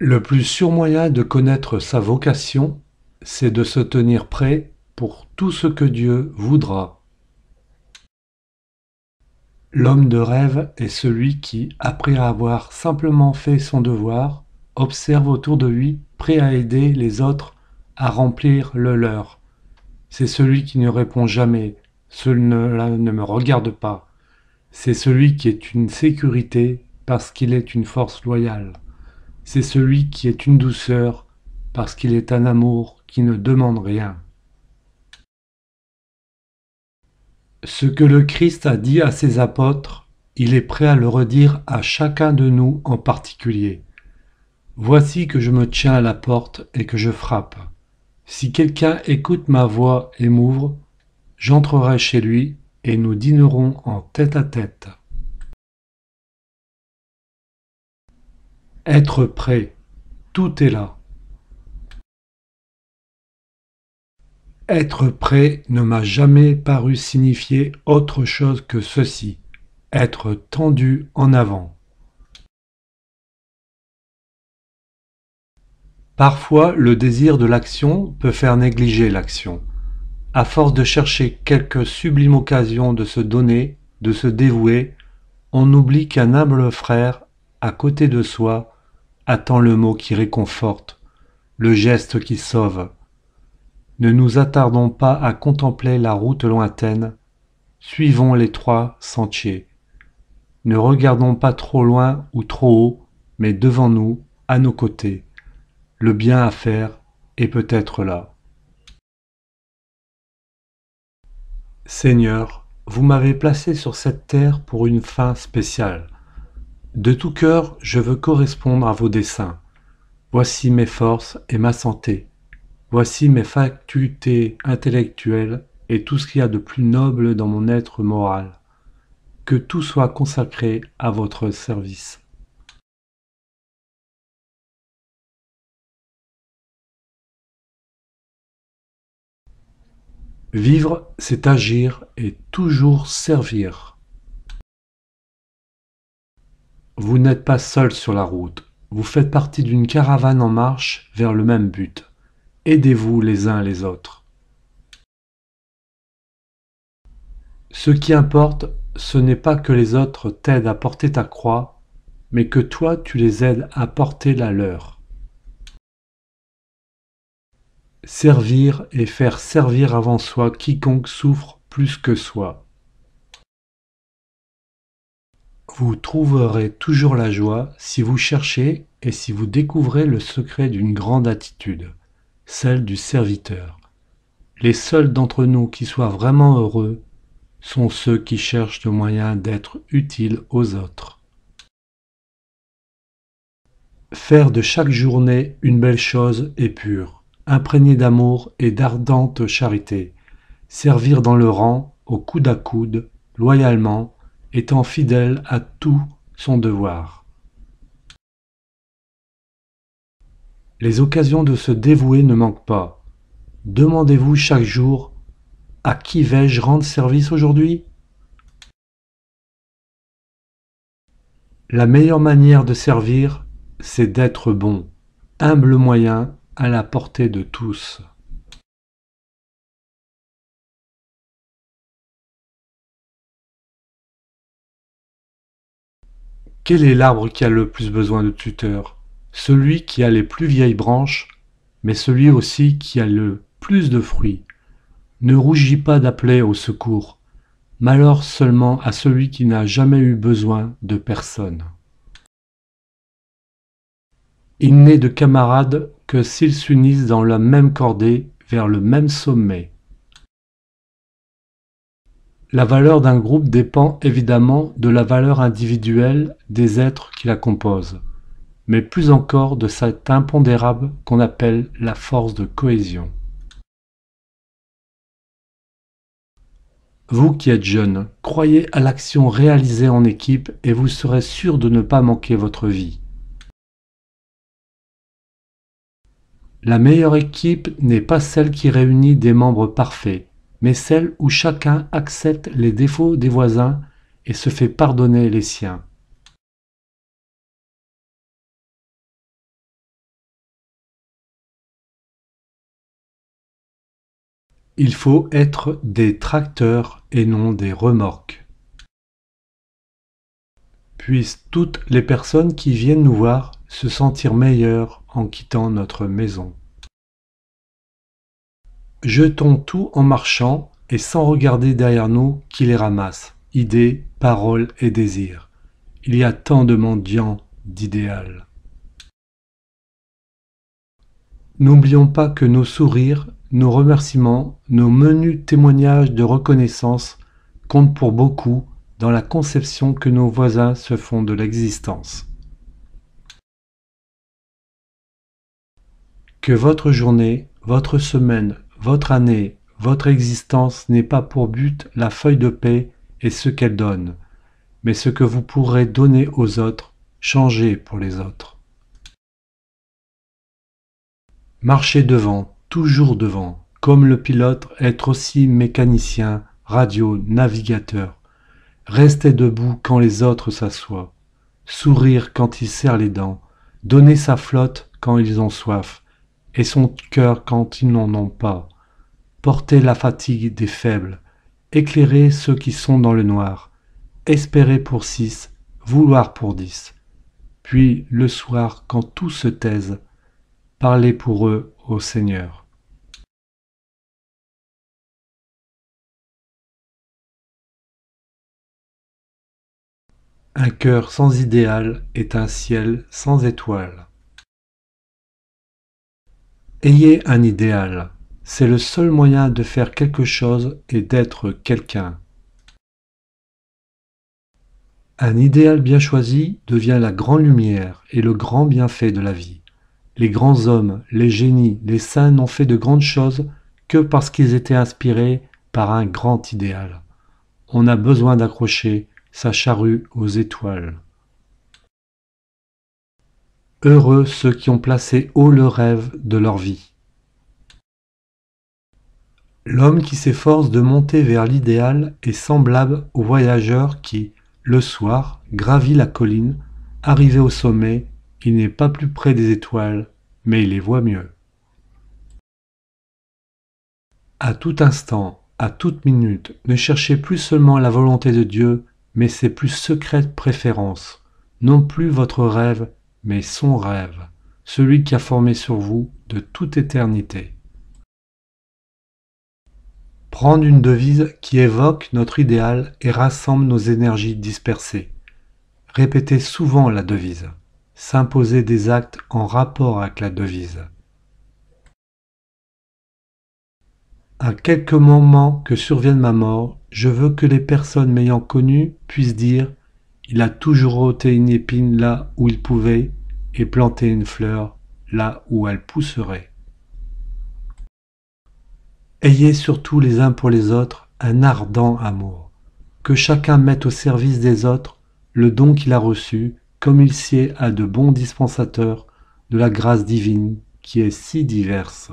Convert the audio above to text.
Le plus sûr moyen de connaître sa vocation, c'est de se tenir prêt pour tout ce que Dieu voudra. L'homme de rêve est celui qui, après avoir simplement fait son devoir, observe autour de lui, prêt à aider les autres à remplir le leur. C'est celui qui ne répond jamais, cela ne me regarde pas. C'est celui qui est une sécurité parce qu'il est une force loyale. C'est celui qui est une douceur parce qu'il est un amour qui ne demande rien. Ce que le Christ a dit à ses apôtres, il est prêt à le redire à chacun de nous en particulier. Voici que je me tiens à la porte et que je frappe. Si quelqu'un écoute ma voix et m'ouvre, j'entrerai chez lui et nous dînerons en tête-à-tête. Être prêt, tout est là. Être prêt ne m'a jamais paru signifier autre chose que ceci, être tendu en avant. Parfois, le désir de l'action peut faire négliger l'action. À force de chercher quelque sublime occasion de se donner, de se dévouer, on oublie qu'un humble frère, à côté de soi, attend le mot qui réconforte, le geste qui sauve. Ne nous attardons pas à contempler la route lointaine, suivons les trois sentiers. Ne regardons pas trop loin ou trop haut, mais devant nous, à nos côtés. Le bien à faire est peut-être là. Seigneur, vous m'avez placé sur cette terre pour une fin spéciale. De tout cœur, je veux correspondre à vos desseins. Voici mes forces et ma santé. Voici mes facultés intellectuelles et tout ce qu'il y a de plus noble dans mon être moral. Que tout soit consacré à votre service. Vivre, c'est agir et toujours servir. Vous n'êtes pas seul sur la route, vous faites partie d'une caravane en marche vers le même but. Aidez-vous les uns les autres. Ce qui importe, ce n'est pas que les autres t'aident à porter ta croix, mais que toi tu les aides à porter la leur. Servir et faire servir avant soi quiconque souffre plus que soi. Vous trouverez toujours la joie si vous cherchez et si vous découvrez le secret d'une grande attitude, celle du serviteur. Les seuls d'entre nous qui soient vraiment heureux sont ceux qui cherchent le moyen d'être utiles aux autres. Faire de chaque journée une belle chose et pure, imprégné d'amour et d'ardente charité, servir dans le rang, au coude à coude, loyalement, étant fidèle à tout son devoir. Les occasions de se dévouer ne manquent pas. Demandez-vous chaque jour: à qui vais-je rendre service aujourd'hui? La meilleure manière de servir, c'est d'être bon, humble moyen à la portée de tous. Quel est l'arbre qui a le plus besoin de tuteur? Celui qui a les plus vieilles branches, mais celui aussi qui a le plus de fruits. Ne rougis pas d'appeler au secours. Malheur seulement à celui qui n'a jamais eu besoin de personne. Il n'est de camarades que s'ils s'unissent dans la même cordée vers le même sommet. La valeur d'un groupe dépend évidemment de la valeur individuelle des êtres qui la composent, mais plus encore de cet impondérable qu'on appelle la force de cohésion. Vous qui êtes jeune, croyez à l'action réalisée en équipe et vous serez sûr de ne pas manquer votre vie. La meilleure équipe n'est pas celle qui réunit des membres parfaits, mais celle où chacun accepte les défauts des voisins et se fait pardonner les siens. Il faut être des tracteurs et non des remorques. Puissent toutes les personnes qui viennent nous voir se sentir meilleures en quittant notre maison. Jetons tout en marchant et sans regarder derrière nous qui les ramasse, idées, paroles et désirs. Il y a tant de mendiants d'idéal. N'oublions pas que nos sourires, nos remerciements, nos menus témoignages de reconnaissance comptent pour beaucoup dans la conception que nos voisins se font de l'existence. Que votre journée, votre semaine, votre année, votre existence n'ait pas pour but la feuille de paie et ce qu'elle donne, mais ce que vous pourrez donner aux autres, changer pour les autres. Marchez devant, toujours devant, comme le pilote, être aussi mécanicien, radio, navigateur. Restez debout quand les autres s'assoient. Sourire quand ils serrent les dents. Donner sa flotte quand ils ont soif. Et son cœur quand ils n'en ont pas. Porter la fatigue des faibles. Éclairer ceux qui sont dans le noir. Espérer pour 6, vouloir pour 10. Puis, le soir, quand tout se taise, parlez pour eux au Seigneur. Un cœur sans idéal est un ciel sans étoiles. Ayez un idéal, c'est le seul moyen de faire quelque chose et d'être quelqu'un. Un idéal bien choisi devient la grande lumière et le grand bienfait de la vie. Les grands hommes, les génies, les saints n'ont fait de grandes choses que parce qu'ils étaient inspirés par un grand idéal. On a besoin d'accrocher sa charrue aux étoiles. Heureux ceux qui ont placé haut le rêve de leur vie. L'homme qui s'efforce de monter vers l'idéal est semblable au voyageur qui, le soir, gravit la colline. Arrivé au sommet, il n'est pas plus près des étoiles, mais il les voit mieux. À tout instant, à toute minute, ne cherchez plus seulement la volonté de Dieu, mais ses plus secrètes préférences. Non plus votre rêve, mais son rêve, celui qui a formé sur vous de toute éternité. Prendre une devise qui évoque notre idéal et rassemble nos énergies dispersées. Répétez souvent la devise. S'imposer des actes en rapport avec la devise. À quelque moment que survienne ma mort, je veux que les personnes m'ayant connu puissent dire « Il a toujours ôté une épine là où il pouvait et planté une fleur là où elle pousserait. » Ayez surtout les uns pour les autres un ardent amour. Que chacun mette au service des autres le don qu'il a reçu, comme il sied à de bons dispensateurs de la grâce divine qui est si diverse.